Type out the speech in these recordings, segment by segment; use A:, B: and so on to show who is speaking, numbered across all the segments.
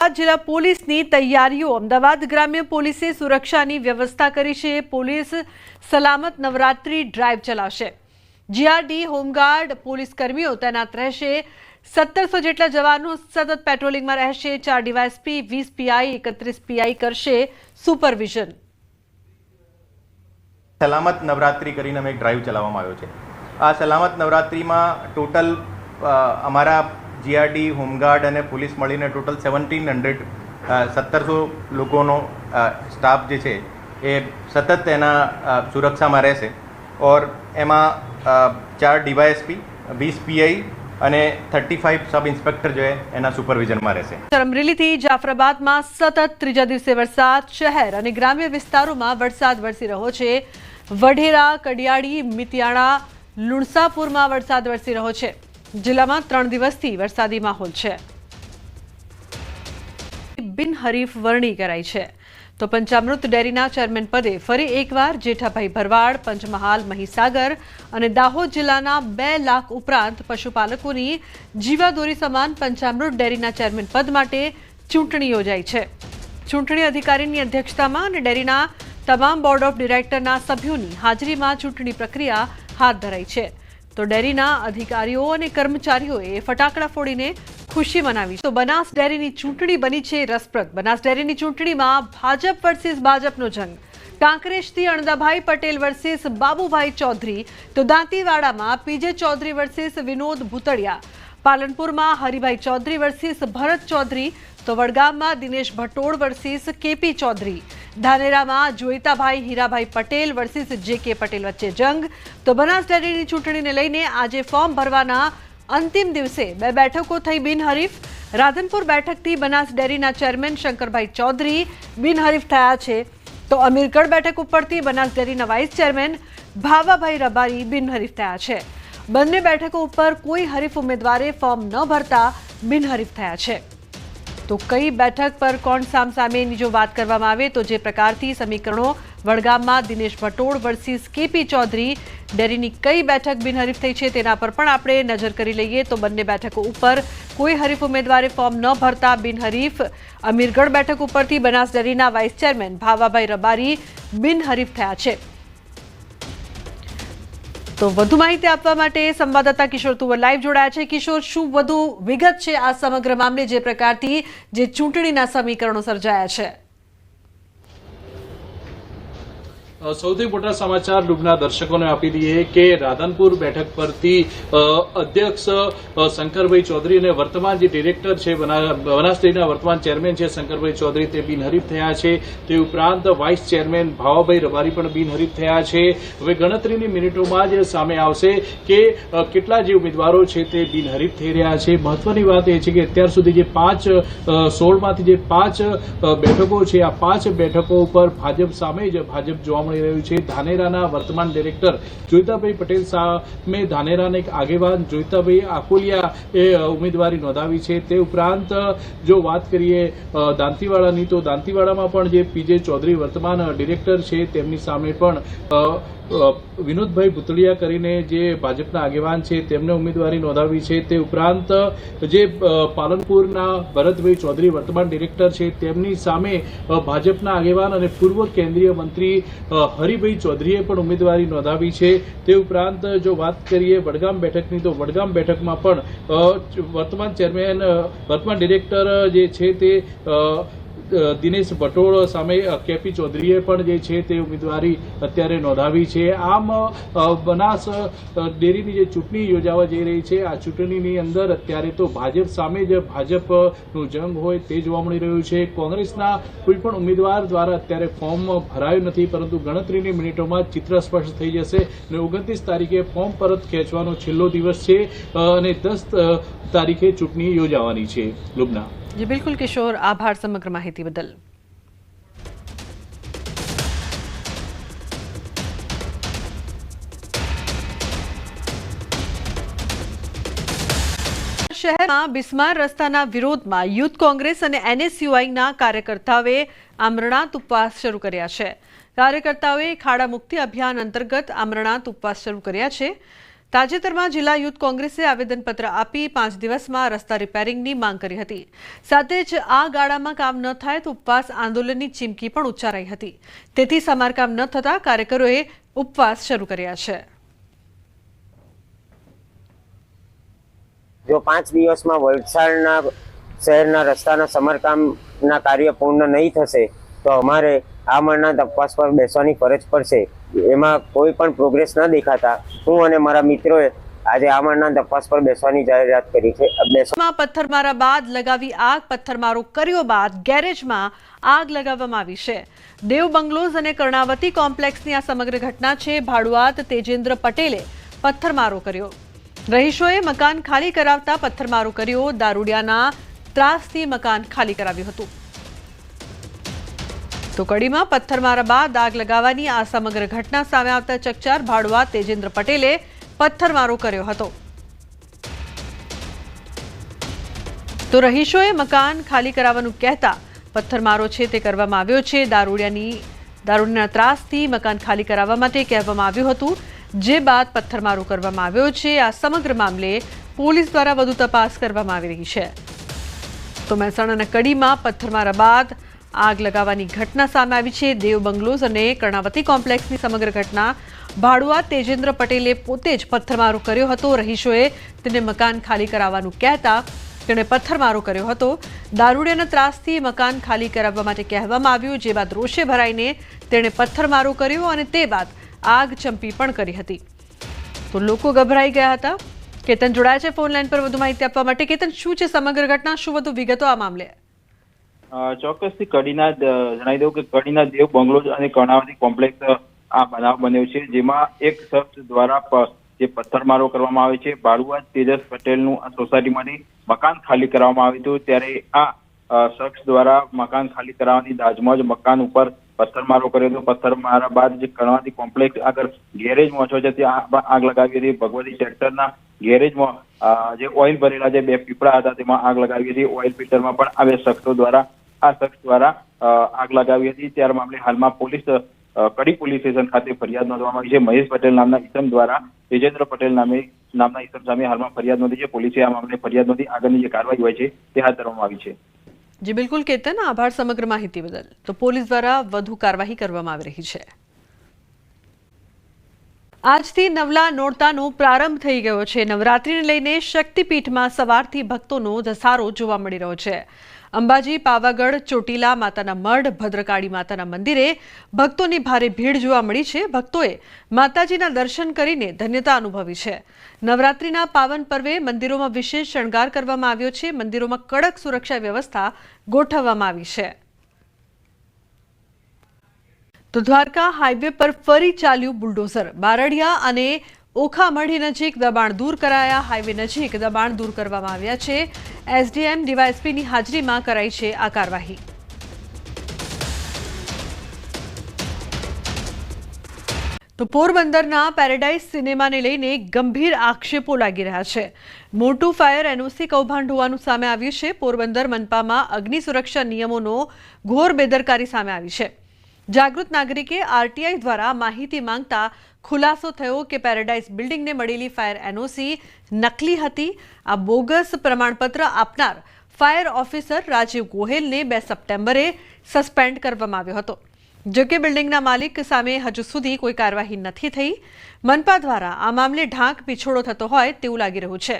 A: જિલ્લા પોલીસની તૈયારીઓ અમદાવાદ ગ્રામ્ય પોલીસે સુરક્ષાની વ્યવસ્થા કરી છે। પોલીસ સલામત નવરાત્રી ડ્રાઈવ ચલાવશે। જીઆરડી હોમગાર્ડ પોલીસ કર્મીઓ તૈનાત રહેશે। 1700 જેટલા જવાનો સતત પેટ્રોલિંગમાં રહેશે। 4 ડીવાયએસપી 20 પીઆઈ 31 પીઆઈ કરશે સુપરવિઝન।
B: સલામત નવરાત્રી કરીને અમે એક ડ્રાઈવ ચલાવવામાં આવ્યો છે। આ સલામત નવરાત્રીમાં ટોટલ અમારા જીઆરડી હોમગાર્ડ અને પોલીસ મળીને ટોટલ 1700 લોકોનો સ્ટાફ જે છે એ સતત તેના સુરક્ષામાં રહેશે। ઓર એમાં 4 ડીવાયએસપી 20 પીઆઈ અને 35 સબ ઇન્સ્પેક્ટર જે એના સુપરવિઝનમાં રહેશે।
A: અમરેલીથી જાફરાબાદમાં સતત ત્રીજા દિવસે વરસાદ। શહેર અને ગ્રામ્ય વિસ્તારોમાં વરસાદ વરસી રહ્યો છે। વઢેરા, કડિયાળી, મિતિયાણા, લુણસાપુરમાં વરસાદ વરસી રહ્યો છે। જિલ્લામાં 3 દિવસથી વરસાદી માહોલ છે। બિનહરીફ વરણી કરાઈ છે તો પંચામૃત ડેરીના ચેરમેન પદે ફરી એકવાર જેઠાભાઈ ભરવાડ, પંચમહાલ, મહીસાગર અને દાહોદ જિલ્લાના 2 લાખ ઉપરાંત પશુપાલકોની જીવાદોરી સમાન પંચામૃત ડેરીના ચેરમેન પદ માટે ચૂંટણી યોજાઈ છે। ચૂંટણી અધિકારીની અધ્યક્ષતામાં અને ડેરીના તમામ બોર્ડ ઓફ ડિરેક્ટરના સભ્યોની હાજરીમાં ચૂંટણી પ્રક્રિયા હાથ ધરાઈ છે। તો ડેરીના અધિકારીઓ અને કર્મચારીઓએ ફટાકડા ફોડીને ખુશી મનાવી। તો બનાસ ડેરીની ચૂંટણી બની છે રસપ્રદ। બનાસ ડેરીની ચૂંટણીમાં ભાજપ વર્સિસ ભાજપનો જંગ। કાંકરેજથી અણદાભાઈ પટેલ વર્સિસ બાબુભાઈ ચૌધરી, તો દાંતીવાડામાં પીજે ચૌધરી વર્સિસ વિનોદ ભૂતળિયા, પાલનપુરમાં હરિભાઈ ચૌધરી વર્સિસ ભરત ચૌધરી, તો વડગામમાં દિનેશ ભટોળ વર્સિસ કેપી ચૌધરી, ધાનેરામાં જોઈતાભાઈ હીરાભાઈ પટેલ વર્સિસ જેકે પટેલ વચ્ચે જંગ। તો બનાસ ડેરીની ચૂંટણીને લઈને આજે ફોર્મ ભરવાના અંતિમ દિવસે 2 બેઠકો થઈ બિનહરીફ। રાધનપુર બેઠકથી બનાસ ડેરીના ચેરમેન શંકરભાઈ ચૌધરી બિનહરીફ થયા છે। તો અમીરગઢ બેઠક ઉપરથી બનાસ ડેરીના વાઇસ ચેરમેન ભાવાભાઈ રબારી બિનહરીફ થયા છે। બંને બેઠકો ઉપર કોઈ હરીફ ઉમેદવારે ફોર્મ ન ભરતા બિનહરીફ થયા છે। તો કઈ બેઠક પર કોણ સામસામેની જો વાત કરવામાં આવે તો જે પ્રકારથી સમીકરણો વડગામમાં દિનેશ ભટોળ વર્સિસ કેપી ચૌધરી, ડેરીની કઈ બેઠક બિનહરીફ થઈ છે તેના પર પણ આપણે નજર કરી લઈએ। તો બંને બેઠકો ઉપર કોઈ હરીફ ઉમેદવારે ફોર્મ ન ભરતા બિનહરીફ। અમીરગઢ બેઠક ઉપરથી બનાસ ડેરીના વાઇસ ચેરમેન ભાવાભાઈ રબારી બિનહરીફ થયા છે। તો વધુ માહિતી આપવા માટે સંવાદદાતા કિશોર તુવર લાઈવ જોડાયા છે। કિશોર, શું વધુ વિગત છે આ સમગ્ર મામલે જે પ્રકારથી જે ચૂંટણીના સમીકરણો સર્જાયા છે?
C: સૌથી મોટા સમાચાર લુબના દર્શકોને આપી દઈએ કે રાધનપુર બેઠક પરથી અધ્યક્ષ શંકરભાઈ ચૌધરી અને વર્તમાન જે ડિરેક્ટર છે બનાસ ડેરીના વર્તમાન ચેરમેન છે શંકરભાઈ ચૌધરી તે બિનહરીફ થયા છે। તે ઉપરાંત વાઇસ ચેરમેન ભાવાભાઈ રબારી પણ બિનહરીફ થયા છે। હવે ગણતરીની મિનિટોમાં જ સામે આવશે કે કેટલા જે ઉમેદવારો છે તે બિનહરીફ થઈ રહ્યા છે। મહત્વની વાત એ છે કે અત્યાર સુધી જે 16માંથી જે 5 બેઠકો છે આ 5 બેઠકો ઉપર ભાજપ સામે જ ભાજપ જોવા મળી રહ્યું છે। ધાનેરાના વર્તમાન ડિરેક્ટર જોઈતાભાઈ પટેલ સામે ધાનેરાના એક આગેવાન જોઈતાભાઈ આકોલિયા એ ઉમેદવારી નોંધાવી છે। તે ઉપરાંત જો વાત કરીએ દાંતીવાડાની તો દાંતીવાડામાં પણ જે પીજે ચૌધરી વર્તમાન ડિરેક્ટર છે તેમની સામે પણ વિનોદભાઈ ભૂતળિયા કરીને જે ભાજપના આગેવાન છે તેમને ઉમેદવારી નોંધાવી છે। તે ઉપરાંત જે પાલનપુરના ભરતભાઈ ચૌધરી વર્તમાન ડિરેક્ટર છે તેમની સામે ભાજપના આગેવાન અને પૂર્વ કેન્દ્રીય મંત્રી હરિભાઈ ચૌધરીએ પણ ઉમેદવારી નોંધાવી છે। તે ઉપરાંત જો વાત કરીએ વડગામ બેઠકની તો વડગામ બેઠકમાં પણ વર્તમાન ચેરમેન વર્તમાન ડિરેક્ટર જે છે તે દિનેશ ભટોળ સામે કેપી ચૌધરીએ પણ જે છે તે ઉમેદવારી અત્યારે નોંધાવી છે। આમ બનાસ ડેરીની જે ચૂંટણી યોજાવા જઈ રહી છે આ ચૂંટણીની અંદર અત્યારે તો ભાજપ સામે જ ભાજપનું જંગ હોય તે જોવા મળી રહ્યું છે। કોંગ્રેસના કોઈ પણ ઉમેદવાર દ્વારા અત્યારે ફોર્મ ભરાયું નથી, પરંતુ ગણતરીની મિનિટોમાં ચિત્ર સ્પષ્ટ થઈ જશે અને 29 તારીખે ફોર્મ પરત ખેંચવાનો છેલ્લો દિવસ છે અને 10 તારીખે ચૂંટણી યોજાવાની છે। લુબના
A: જી બિલકુલ કિશોર, આભાર સમગ્ર માહિતી બદલ। શહેરમાં બિસ્માર રસ્તાના વિરોધમાં યુથ કોંગ્રેસ અને એનએસયુઆઈના કાર્યકર્તાઓએ આમરણાંત ઉપવાસ શરૂ કર્યા છે। કાર્યકર્તાઓએ ખાડા મુક્તિ અભિયાન અંતર્ગત આમરણાંત ઉપવાસ શરૂ કર્યા છે। તાજેતરમાં જિલ્લા યુથ કોંગ્રેસે આવેદનપત્ર આપી 5 દિવસમાં રસ્તા રિપેરિંગની માંગ કરી હતી. સાથે જ આ ગાળામાં કામ ન થાય તો ઉપવાસ આંદોલનની ચીમકી પણ ઉચ્ચારાઈ હતી. તેથી સમારકામ ન થતા કાર્યકરોએ ઉપવાસ શરૂ કર્યા છે.
D: જો 5 દિવસમાં વલસાડના શહેરના રસ્તાના સમારકામના કાર્ય પૂર્ણ નહીં થશે તો અમારે આમરણના તપાસ પર બેસવાની ફરજ પડશે. એમાં કોઈ પણ પ્રોગ્રેસ ન દેખાતા હું અને મારા મિત્રોએ આજે આમરણના તપાસ પર બેસવાની જાહેરાત કરી છે.
A: પથ્થરમારા બાદ લગાવી આગ. પથ્થરમારો કર્યો બાદ ગેરેજમાં આગ લગાવવામાં આવી છે. દેવ બંગલોઝ અને કર્ણાવતી કોમ્પ્લેક્સની આ સમગ્ર ઘટના છે. ભાડુઆત તેજેન્દ્ર પટેલે પથ્થરમારો કર્યો. રહીશોએ મકાન ખાલી કરાવતા પથ્થરમારો કર્યો. દારૂડિયાના ત્રાસથી મકાન ખાલી કરાવ્યું હતું. તો કડીમાં પથ્થરમારા બાદ આગ લગાવવાની આ સમગ્ર ઘટના સામે આવતા ચકચાર. ભાડુઆત તેજેન્દ્ર પટેલે પથ્થરમારો કર્યો હતો. તો રહીશોએ મકાન ખાલી કરાવવાનું કહેતા પથ્થરમારો છે તે કરવામાં આવ્યો છે. દારૂડિયાના ત્રાસથી મકાન ખાલી કરાવવા માટે કહેવામાં આવ્યું હતું, જે બાદ પથ્થરમારો કરવામાં આવ્યો છે. આ સમગ્ર મામલે પોલીસ દ્વારા વધુ તપાસ કરવામાં આવી રહી છે. તો મહેસાણાના કડીમાં પથ્થરમારા બાદ આગ લગાવવાની ઘટના સામે આવી છે. દેવ બંગલોઝ અને કર્ણાવતી કોમ્પ્લેક્સની સમગ્ર ઘટના. ભાડુઆત તેજેન્દ્ર પટેલે પોતે જ પથ્થરમારો કર્યો હતો. રહીશોએ તેને મકાન ખાલી કરાવવાનું કહેતા તેણે પથ્થરમારો કર્યો હતો. દારૂડિયાના ત્રાસથી મકાન ખાલી કરાવવા માટે કહેવામાં આવ્યું, જે બાદ રોષે ભરાઈને તેણે પથ્થરમારો કર્યો અને તે બાદ આગ ચંપી પણ કરી હતી. તો લોકો ગભરાઈ ગયા હતા. કેતન જોડાયા છે ફોન લાઈન પર વધુ માહિતી આપવા માટે. કેતન, શું છે સમગ્ર ઘટના, શું વધુ વિગતો આ મામલે?
E: ચોક્કસથી કડીના જણાવી દઉં કે કડીના દેવ બંગલોઝ અને કર્ણાવતી કોમ્પ્લેક્સ આ બનાવ બન્યો છે, જેમાં એક શખ્સ દ્વારા જે પથ્થરમારો કરવામાં આવે છે. ભાડુઆત તેજસ પટેલનું આ સોસાયટીમાંથી મકાન ખાલી કરવામાં આવ્યું હતું, ત્યારે આ શખ્સ દ્વારા મકાન ખાલી કરાવવાની દાજમાં જ મકાન ઉપર પથ્થરમારો કર્યો હતો. પથ્થરમારા બાદ જે કર્ણાવતી કોમ્પ્લેક્સ આગળ ગેરેજમાં છે ત્યાં આગ લગાવી હતી. ભગવતી ટ્રેક્ટરના ગેરેજમાં જે ઓઇલ ભરેલા જે 2 પીપળા હતા તેમાં આગ લગાવી હતી. ઓઇલ ફિલ્ટરમાં પણ આ 2 શખ્સો દ્વારા આગ લગાવી હતી. ત્યાર મામલે હાલમાં પોલીસ કડી પોલીસ સ્ટેશન ખાતે ફરિયાદ નોંધવામાં આવી છે. મહેશ પટેલ નામના ઈસમ દ્વારા તેજેન્દ્ર પટેલ નામના ઈસમ સામે હાલમાં ફરિયાદ નોંધી છે. પોલીસે આ મામલે ફરિયાદ નોંધી આગળની જે કાર્યવાહી હોય છે તે હાથ ધરવામાં આવી છે.
A: જી બિલકુલ કેતન, આભાર સમગ્ર માહિતી બદલ. તો પોલીસ દ્વારા વધુ કાર્યવાહી કરવામાં આવી રહી છે. આજથી નવલા નોરતાનો પ્રારંભ થઈ ગયો છે. નવરાત્રીને લઈને શક્તિપીઠમાં સવારથી ભક્તોનો ધસારો જોવા મળી રહ્યો છે. અંબાજી, પાવાગઢ, ચોટીલા માતાના મઢ, ભદ્રકાળી માતાના મંદિરે ભક્તોની ભારે ભીડ જોવા મળી છે. ભક્તોએ માતાજીના દર્શન કરીને ધન્યતા અનુભવી છે. નવરાત્રીના પાવન પર્વે મંદિરોમાં વિશેષ શણગાર કરવામાં આવ્યો છે. મંદિરોમાં કડક સુરક્ષા વ્યવસ્થા ગોઠવવામાં આવી છે. તો દ્વારકા હાઈવે પર ફરી ચાલ્યું બુલડોઝર. બારડિયા અને ઓખામઢી નજીક દબાણ દૂર કરાયા. હાઈવે નજીક દબાણ દૂર કરવામાં આવ્યા છે. એસડીએમ ડીવાયએસપીની હાજરીમાં કરાઈ છે આ કાર્યવાહી. તો પોરબંદરના પેરેડાઇઝ સિનેમાને લઈને ગંભીર આક્ષેપો લાગી રહ્યા છે. મોટું ફાયર એનઓસી કૌભાંડ હોવાનું સામે આવ્યું છે. પોરબંદર મનપામાં અગ્નિ સુરક્ષા નિયમોનો ઘોર બેદરકારી સામે આવી છે. જાગૃત નાગરિકે આરટીઆઈ દ્વારા માહિતી માંગતા ખુલાસો થયો કે પેરેડાઇઝ બિલ્ડિંગને મળેલી ફાયર એનઓસી નકલી હતી. આ બોગસ પ્રમાણપત્ર આપનાર ફાયર ઓફિસર રાજીવ ગોહેલને 2 સપ્ટેમ્બરે સસ્પેન્ડ કરવામાં આવ્યો હતો. જોકે બિલ્ડિંગના માલિક સામે હજુ સુધી કોઈ કાર્યવાહી નથી થઈ. મનપા દ્વારા આ મામલે ઢાંક પીછોડો થતો હોય તેવું લાગી રહ્યું છે.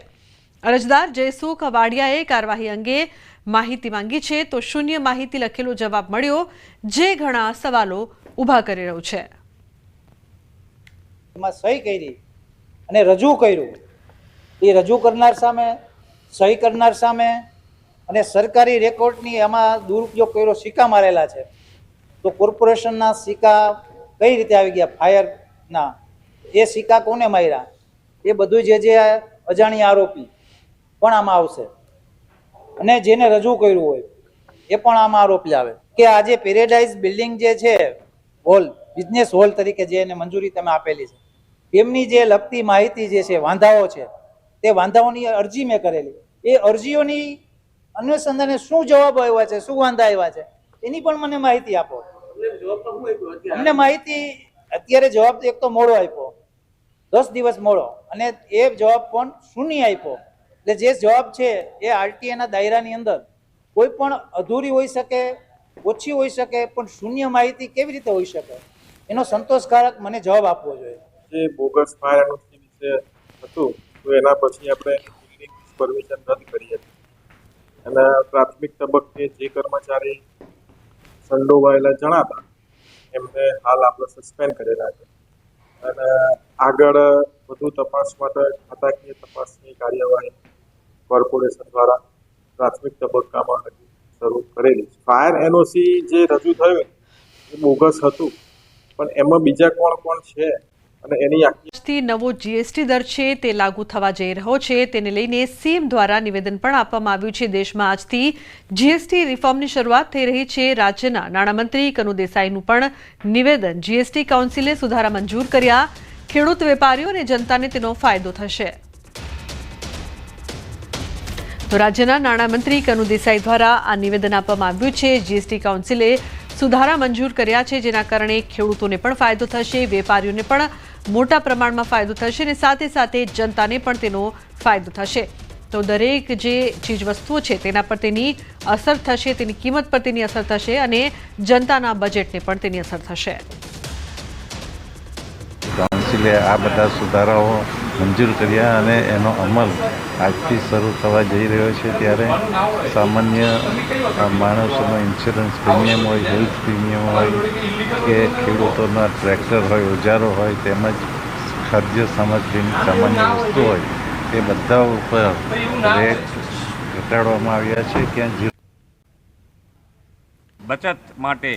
A: અરજદાર જયસુખ વાડિયાએ કાર્યવાહી અંગે માહિતી માંગી છે, તો શૂન્ય માહિતી લખેલો જવાબ મળ્યો, જે ઘણા સવાલો ઊભા કરી રહ્યું છે.
F: એમાં સહી કરી અને રજૂ કર્યું. એ રજૂ કરનાર સામે, સહી કરનાર સામે અને સરકારી રેકોર્ડની એમાં દુરુપયોગ કર્યો, સિક્કા મારેલા છે. તો કોર્પોરેશનના સિક્કા કઈ રીતે આવી ગયા ફાયરના? એ સિક્કા કોને માર્યા? એ બધું જે અજાણી આરોપી પણ આમાં આવશે અને જેને રજૂ કર્યું હોય એ પણ આમાં આરોપી આવે. કે આજે પેરેડાઇઝ બિલ્ડિંગ જે છે હોલ, બિઝનેસ હોલ તરીકે જે એને મંજૂરી તમે આપેલી છે, તેમની જે લગતી માહિતી જે છે, વાંધાઓ છે, તે વાંધાઓની અરજી મેં કરેલી. એ અરજીઓની અનુસંધાને શું જવાબ આવ્યા છે, શું વાંધા આવ્યા છે, એની પણ મને માહિતી આપો. અમને માહિતી અત્યારે જવાબ એક તો મોડો આપ્યો. 10 દિવસ મોડો અને એ જવાબ પણ શૂન્ય આપ્યો. એટલે જે જવાબ છે એ આરટીઆઈના દાયરાની અંદર કોઈ પણ અધૂરી હોઈ શકે, ઓછી હોઈ શકે, પણ શૂન્ય માહિતી કેવી રીતે હોઈ શકે, એનો સંતોષકારક મને જવાબ આપવો જોઈએ.
G: જે બોગસ ફાયર એનઓસી વિશે હતું તો એના પછી આપણે બિલ્ડિંગ પરમિશન રદ કરી હતી અને પ્રાથમિક તબક્કે જે કર્મચારી સંડોવાયેલા જણાતા એમને હાલ આપણે સસ્પેન્ડ કરેલા છે અને આગળ વધુ તપાસ માટે ખાતાકીય તપાસની કાર્યવાહી કોર્પોરેશન દ્વારા પ્રાથમિક તબક્કામાં હજી શરૂ કરેલી છે. ફાયર એનઓસી જે રજૂ થયું એ બોગસ હતું, પણ એમાં બીજા કોણ છે અને એની આખી
A: આજથી નવો જીએસટી દર છે તે લાગુ થવા જઈ રહ્યો છે. તેને લઈને સીએમ દ્વારા નિવેદન પણ આપવામાં આવ્યું છે. દેશમાં આજથી જીએસટી રિફોર્મની શરૂઆત થઈ રહી છે. રાજ્યના નાણામંત્રી કનુ દેસાઈનું પણ નિવેદન. જીએસટી કાઉન્સિલે સુધારા મંજૂર કર્યા. ખેડૂત, વેપારીઓ અને જનતાને તેનો ફાયદો થશે. તો રાજ્યના નાણામંત્રી કનુ દેસાઈ દ્વારા આ નિવેદન આપવામાં આવ્યું છે. જીએસટી કાઉન્સિલે સુધારા મંજૂર કર્યા છે, જેના કારણે ખેડૂતોને પણ ફાયદો થશે, વેપારીઓને પણ મોટા પ્રમાણમાં ફાયદો થશે અને સાથે સાથે જનતાને પણ તેનો ફાયદો થશે. તો દરેક જે ચીજ વસ્તુઓ છે તેના પર તેની અસર થશે, તેની કિંમત પર તેની અસર થશે અને જનતાના બજેટને પણ તેની અસર થશે.
H: કાઉન્સિલે આ બધા સુધારાઓ મંજૂર કર્યા અને એનો અમલ આજથી શરૂ થવા જઈ રહ્યો છે. ત્યારે સામાન્ય માણસોનો ઇન્સ્યોરન્સ પ્રીમિયમ હોય, હેલ્થ પ્રીમિયમ હોય કે ખેડૂતોના ટ્રેક્ટર હોય, ઓજારો હોય, તેમજ ખાદ્ય સામગ્રીની સામાન્ય વસ્તુ હોય, તે બધા ઉપર રેટ ઘટાડવામાં આવ્યા છે. ક્યાં
I: બચત માટે,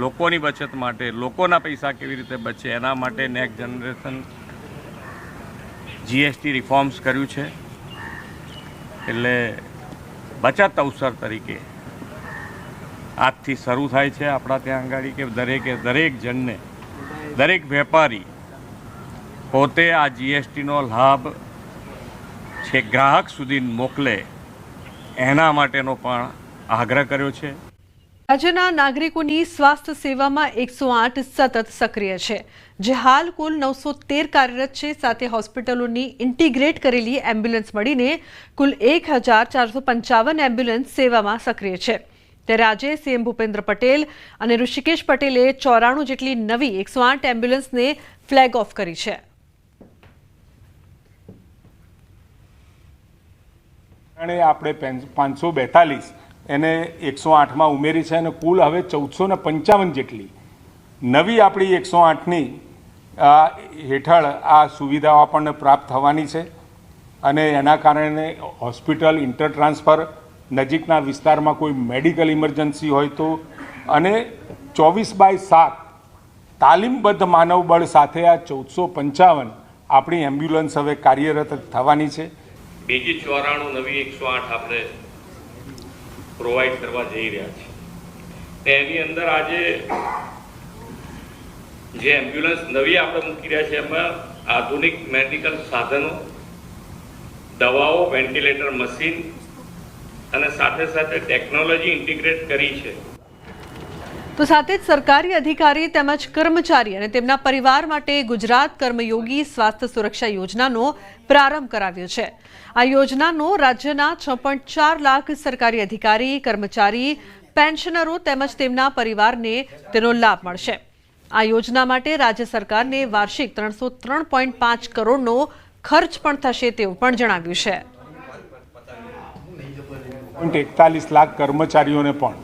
I: લોકોની બચત માટે, લોકોના પૈસા કેવી રીતે બચે એના માટે નેક્સ્ટ જનરેશન જીએસટી રિફોર્મ્સ કર્યું છે. એટલે બચત અવસર તરીકે આજથી શરૂ થાય છે આપણા ત્યાં આગળ કે દરેક જણને, દરેક વેપારી પોતે આ જીએસટીનો લાભ છે ગ્રાહક સુધી મોકલે એના માટેનો પણ આગ્રહ કર્યો છે.
A: રાજ્યના નાગરિકોની સ્વાસ્થ્ય સેવામાં 108 સતત સક્રિય છે, જે હાલ કુલ 913 કાર્યરત છે. સાથે હોસ્પિટલોની ઇન્ટિગ્રેટ કરેલી એમ્બ્યુલન્સ મળીને કુલ 1455 એમ્બ્યુલન્સ સેવામાં સક્રિય છે. ત્યારે આજે સીએમ ભૂપેન્દ્ર પટેલ અને ઋષિકેશ પટેલે 94 જેટલી નવી 108 એમ્બ્યુલન્સને ફ્લેગ ઓફ કરી છે.
J: આપણે 542 એને 108માં ઉમેરી છે અને કુલ હવે 1455 જેટલી નવી આપણી 108ની હેઠળ આ સુવિધાઓ આપણને પ્રાપ્ત થવાની છે અને એના કારણે હોસ્પિટલ ઇન્ટર ટ્રાન્સફર, નજીકના વિસ્તારમાં કોઈ મેડિકલ ઇમરજન્સી હોય તો, અને 24/7 તાલીમબદ્ધ માનવબળ સાથે આ 1455 આપણી એમ્બ્યુલન્સ હવે કાર્યરત થવાની છે.
I: બીજી 94 નવી 108 આપણે પ્રોવાઈડ કરવા જઈ રહ્યા છે. એની અંદર આજે જે એમ્બ્યુલન્સ નવી આપણે મૂકી રહ્યા છે એમાં આધુનિક મેડિકલ સાધનો, દવાઓ, વેન્ટિલેટર મશીન અને સાથે સાથે ટેકનોલોજી ઇન્ટિગ્રેટ કરી છે.
A: તો સાથે જ સરકારી અધિકારી તેમજ કર્મચારી અને તેમના પરિવાર માટે ગુજરાત કર્મયોગી સ્વાસ્થ્ય સુરક્ષા યોજનાનો પ્રારંભ કરાવ્યો છે. આ યોજનાનો રાજ્યના 6.4 લાખ સરકારી અધિકારી, કર્મચારી, પેન્શનરો તેમજ તેમના પરિવારને તેનો લાભ મળશે. આ યોજના માટે રાજ્ય સરકારને વાર્ષિક 303.5 કરોડનો ખર્ચ પણ થશે તેવું પણ જણાવ્યું છે.
J: 41 લાખ કર્મચારીઓને પણ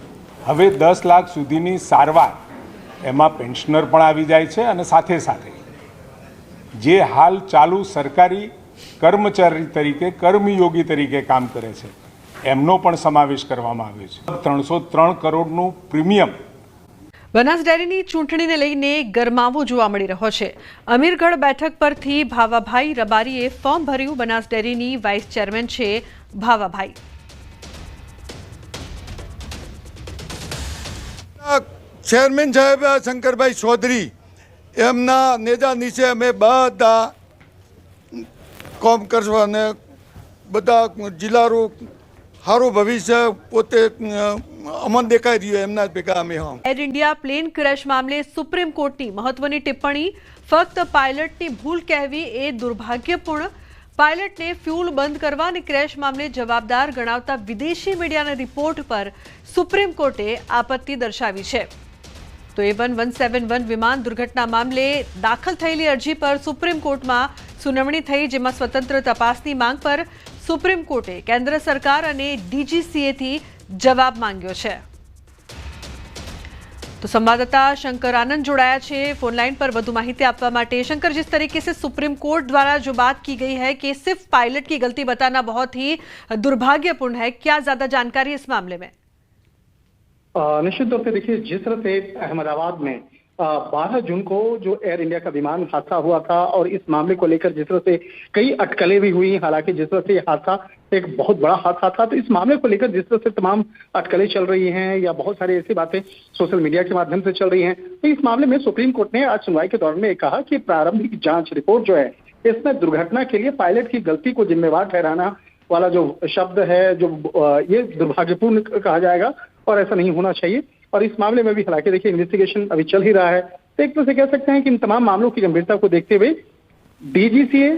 J: હવે 10 લાખ સુધીની સારવાર, એમાં પેન્શનર પણ આવી જાય છે અને સાથે સાથે જે હાલ ચાલુ સરકારી કર્મચારી તરીકે, કર્મયોગી તરીકે કામ કરે છે એમનો પણ સમાવેશ કરવામાં આવ્યો છે. 303 કરોડનું પ્રીમિયમ.
A: બનાસ ડેરીની ચૂંટણીને લઈને ગરમાવો જોવા મળી રહ્યો છે. અમીરગઢ બેઠક પરથી ભાવાભાઈ રબારીએ ફોર્મ ભર્યું. બનાસ ડેરીની વાઇસ ચેરમેન છે ભાવાભાઈ.
K: ચેરમેન સાહેબ શંકરભાઈ ચૌધરી એમના નેજા નીચે અમે બધા કામ કરશું અને બધા જિલ્લાનું સારું ભવિષ્ય પોતે અમન દેખાઈ રહ્યું એમના ભેગા અમે હા.
A: એર ઇન્ડિયા પ્લેન ક્રેશ મામલે સુપ્રીમ કોર્ટની મહત્વની ટિપ્પણી. ફક્ત પાયલટની ભૂલ કહેવી એ દુર્ભાગ્યપૂર્ણ. પાયલટને ફ્યુલ બંધ કરવા અને ક્રેશ મામલે જવાબદાર ગણાવતા વિદેશી મીડિયાના રિપોર્ટ પર સુપ્રીમ કોર્ટે આપત્તિ દર્શાવી છે. તો A1171 વિમાન દુર્ઘટના મામલે દાખલ થયેલી અરજી પર સુપ્રીમ કોર્ટમાં સુનાવણી થઈ, જેમાં સ્વતંત્ર તપાસની માંગ પર સુપ્રીમ કોર્ટે કેન્દ્ર સરકાર અને DGCAથી જવાબ માંગ્યો છે. तो संवाददाता शंकर आनंद जोड़ाया है फोन लाइन पर વધુ માહિતી આપવા માટે. शंकर, जिस तरीके से सुप्रीम कोर्ट द्वारा जो बात की गई है कि सिर्फ पायलट की गलती बताना बहुत ही दुर्भाग्यपूर्ण है, क्या ज्यादा जानकारी इस मामले में?
L: निश्चित तौर पे देखिए, जिस तरह से अहमदाबाद में 12 जून को जो एयर इंडिया का विमान हादसा हुआ था और इस मामले को लेकर जिस तरह से कई अटकलें भी हुई, हालांकि जिस तरह से ये हादसा एक बहुत बड़ा हादसा था, तो इस मामले को लेकर जिस तरह से तमाम अटकलें चल रही हैं या बहुत सारी ऐसी बातें सोशल मीडिया के माध्यम से चल रही हैं, तो इस मामले में सुप्रीम कोर्ट ने आज सुनवाई के दौरान में कहा कि प्रारंभिक जांच रिपोर्ट जो है इसमें दुर्घटना के लिए पायलट की गलती को जिम्मेवार ठहराना वाला जो शब्द है जो ये दुर्भाग्यपूर्ण कहा जाएगा और ऐसा नहीं होना चाहिए. और इस मामले में भी हालांकि देखिए इन्वेस्टिगेशन अभी चल ही रहा है, तो एक तरह से कह सकते हैं कि इन तमाम मामलों की गंभीरता को देखते हुए DGCA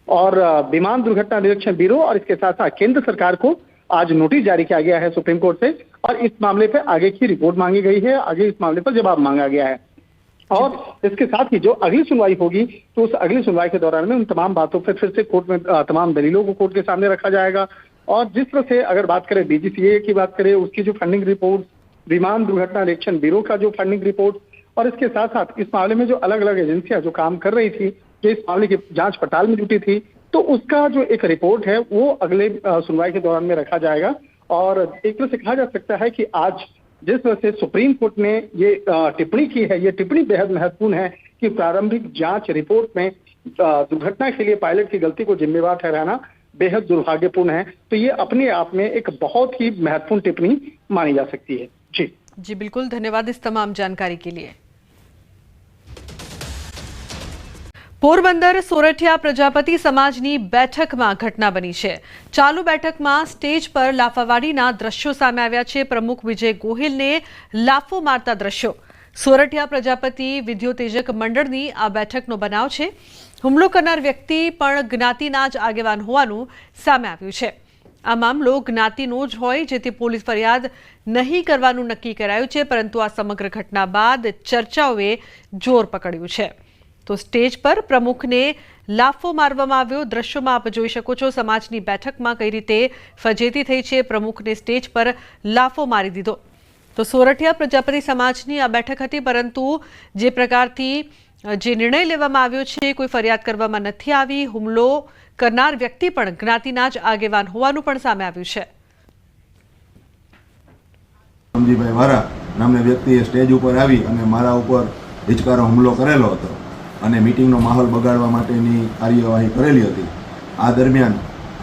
L: और विमान दुर्घटना निरीक्षण ब्यूरो और इसके साथ साथ केंद्र सरकार को आज नोटिस जारी किया गया है सुप्रीम कोर्ट से और इस मामले पर आगे की रिपोर्ट मांगी गई है, आगे इस मामले पर जवाब मांगा गया है. और इसके साथ ही जो अगली सुनवाई होगी तो उस अगली सुनवाई के दौरान में उन तमाम बातों पर फिर से कोर्ट में तमाम दलीलों को कोर्ट के सामने रखा जाएगा. और जिस तरह से अगर बात करें DGCA की बात करें, उसकी जो फंडिंग रिपोर्ट, विमान दुर्घटना निरीक्षण ब्यूरो का जो फंडिंग रिपोर्ट और इसके साथ साथ इस मामले में जो अलग अलग एजेंसियां जो काम कर रही थी, जो इस मामले की जांच पड़ताल में जुटी थी, तो उसका जो एक रिपोर्ट है वो अगले सुनवाई के दौरान में रखा जाएगा. और एक तरह से कहा जा सकता है कि आज जिस तरह से सुप्रीम कोर्ट ने ये टिप्पणी की है, ये टिप्पणी बेहद महत्वपूर्ण है कि प्रारंभिक जांच रिपोर्ट में दुर्घटना के लिए पायलट की गलती को जिम्मेवार ठहराना बेहद दुर्भाग्यपूर्ण है. तो ये अपने आप में एक बहुत ही महत्वपूर्ण टिप्पणी मानी जा सकती है.
A: जी बिल्कुल, धन्यवाद इस तमाम जानकारी के लिए. પોરબંદર સોરઠિયા પ્રજાપતિ સમાજની બેઠકમાં ઘટના બની છે. ચાલુ બેઠકમાં સ્ટેજ પર લાફાવાડીના દ્રશ્યો સામે આવ્યા છે. પ્રમુખ વિજય ગોહિલને લાફો મારતા દ્રશ્યો. સોરઠિયા પ્રજાપતિ વિદ્યોતેજક મંડળની આ બેઠકનો બનાવ છે. હુમલો કરનાર વ્યક્તિ પણ જ્ઞાતિના જ આગેવાન હોવાનું સામે આવ્યું છે. આ મામલો જ્ઞાતિનો જ હોય, જેથી પોલીસ ફરિયાદ નહીં કરવાનું નક્કી કરાયું છે. પરંતુ આ સમગ્ર ઘટના બાદ ચર્ચાઓએ જોર પકડ્યું છે. તો સ્ટેજ પર પ્રમુખને લાફો મારવામાં આવ્યો. દ્રશ્યોમાં આપ જોઈ શકો છો સમાજની બેઠકમાં કઈ રીતે ફજેતી થઈ છે. પ્રમુખને સ્ટેજ પર લાફો મારી દીધો. તો સોરઠિયા પ્રજાપતિ સમાજની આ બેઠક હતી, પરંતુ જે પ્રકારથી જે નિર્ણય લેવામાં આવ્યો છે, કોઈ ફરિયાદ કરવામાં નથી આવી. હુમલો કરનાર વ્યક્તિ પણ જ્ઞાતિના જ આગેવાન હોવાનું પણ સામે આવ્યું છે.
M: રામજીભાઈ વારા નામના વ્યક્તિએ સ્ટેજ ઉપર આવી અને મારા ઉપર હિચકારો હુમલો કરેલો હતો અને મીટિંગનો માહોલ બગાડવા માટેની કાર્યવાહી કરેલી હતી. આ દરમિયાન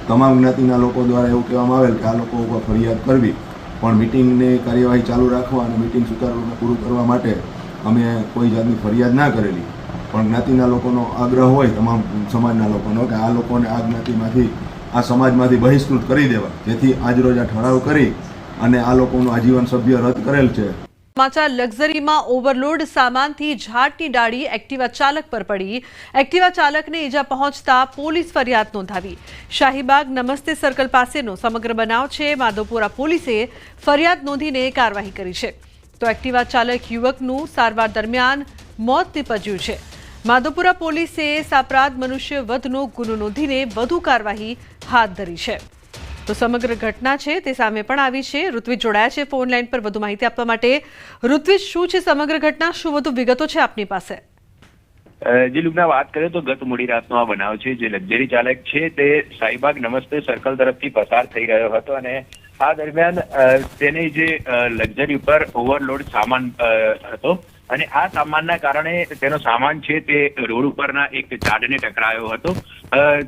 M: તમામ જ્ઞાતિના લોકો દ્વારા એવું કહેવામાં આવેલ કે આ લોકો ઉપર ફરિયાદ કરવી, પણ મીટિંગની કાર્યવાહી ચાલુ રાખવા અને મીટિંગ સુચારુરૂપે પૂરું કરવા માટે અમે કોઈ જાતની ફરિયાદ ના કરેલી. પણ જ્ઞાતિના લોકોનો આગ્રહ હોય, તમામ સમાજના લોકોનો, કે આ લોકોને આ જ્ઞાતિમાંથી આ સમાજમાંથી બહિષ્કૃત કરી દેવા, જેથી આજરોજ આ ઠરાવ કરી અને આ લોકોનું આજીવન સભ્ય રદ કરેલ છે.
A: સમાચાર લક્ઝરીમાં ઓવરલોડ સામાનથી ઝાડની ડાળી એક્ટિવા ચાલક પર પડી. એક્ટિવા ચાલકને ઈજા પહોંચતા પોલીસ ફરિયાદ નોંધાવી. શાહીબાગ નમસ્તે સર્કલ પાસેનો સમગ્ર બનાવ છે. માધવપુરા પોલીસે ફરિયાદ નોંધીને કાર્યવાહી કરી છે. તો એક્ટિવા ચાલક યુવકનું સારવાર દરમિયાન મોત નીપજ્યું છે. માધવપુરા પોલીસે સાપરાધ મનુષ્ય વધનો ગુનો નોંધીને વધુ કાર્યવાહી હાથ ધરી છે. તો સમગ્ર ઘટના છે તે સામે પણ આવી છે. ઋત્વિજ જોડાયા છે ફોન લાઈન પર વધુ માહિતી આપવા માટે. ઋત્વિજ, શું છે સમગ્ર ઘટના, શું વધુ વિગતો છે આપની પાસે?
N: જે લુકના વાત કરીએ તો ગત મોડી રાતનો આ બનાવ છે. જે લક્ઝરી ચાલક છે તે શાહીબાગ નમસ્તે સર્કલ તરફથી પસાર થઈ રહ્યો હતો અને આ દરમિયાન તેને જે લક્ઝરી ઉપર ઓવરલોડ સામાન હતો અને આ સામાનના કારણે તેનો સામાન છે તે રોડ ઉપરના એક ઝાડને ટકરાયો હતો,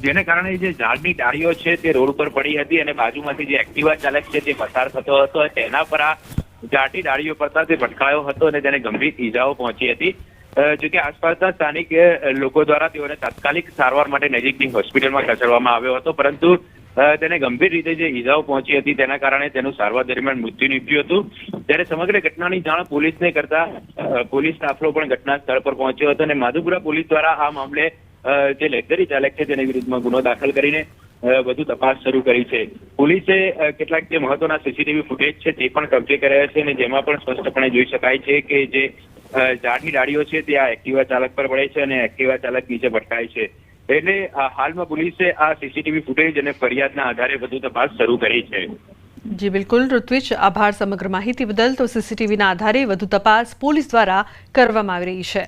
N: જેને કારણે જે ઝાડની ડાળીઓ છે તે રોડ ઉપર પડી હતી અને બાજુમાંથી જે એક્ટિવા ચાલક છે તે પસાર થતો હતો, તેના પર આ ઝાડની ડાળીઓ પડતા તે ભટકાયો હતો અને તેને ગંભીર ઈજાઓ પહોંચી હતી. જોકે આસપાસના સ્થાનિક લોકો દ્વારા તેઓને તાત્કાલિક સારવાર માટે નજીકની હોસ્પિટલમાં ખસેડવામાં આવ્યો હતો, પરંતુ તેને ગંભીર રીતે જે ઈજાઓ પહોંચી હતી તેના કારણે તેનું સારવાર દરમિયાન મૃત્યુ નીપજ્યું હતું. ત્યારે સમગ્ર ઘટનાની જાણ પોલીસને કરતા પોલીસ કાફલો પણ ઘટના સ્થળ પર પહોંચ્યો હતો અને માધુપુરા પોલીસ દ્વારા આ મામલે જે લક્ઝરી ચાલક છે તેની વિરુદ્ધમાં ગુનો દાખલ કરીને વધુ તપાસ શરૂ કરી છે. પોલીસે કેટલાક જે મહત્વના સીસીટીવી ફૂટેજ છે તે પણ કબજે કર્યા છે અને જેમાં પણ સ્પષ્ટપણે જોઈ શકાય છે કે જે ઝાડની ડાળીઓ છે તે આ એક્ટિવા ચાલક પર પડે છે અને એક્ટિવા ચાલક નીચે ભટકાય છે. એટલે હાલમાં પોલીસે આ સીસીટીવી ફૂટેજ અને ફરિયાદના આધારે વધુ તપાસ શરૂ કરી છે.
A: જી બિલકુલ ઋત્વિજ, આભાર સમગ્ર માહિતી બદલ. તો સીસીટીવીના આધારે વધુ તપાસ પોલીસ દ્વારા કરવામાં આવી રહી છે.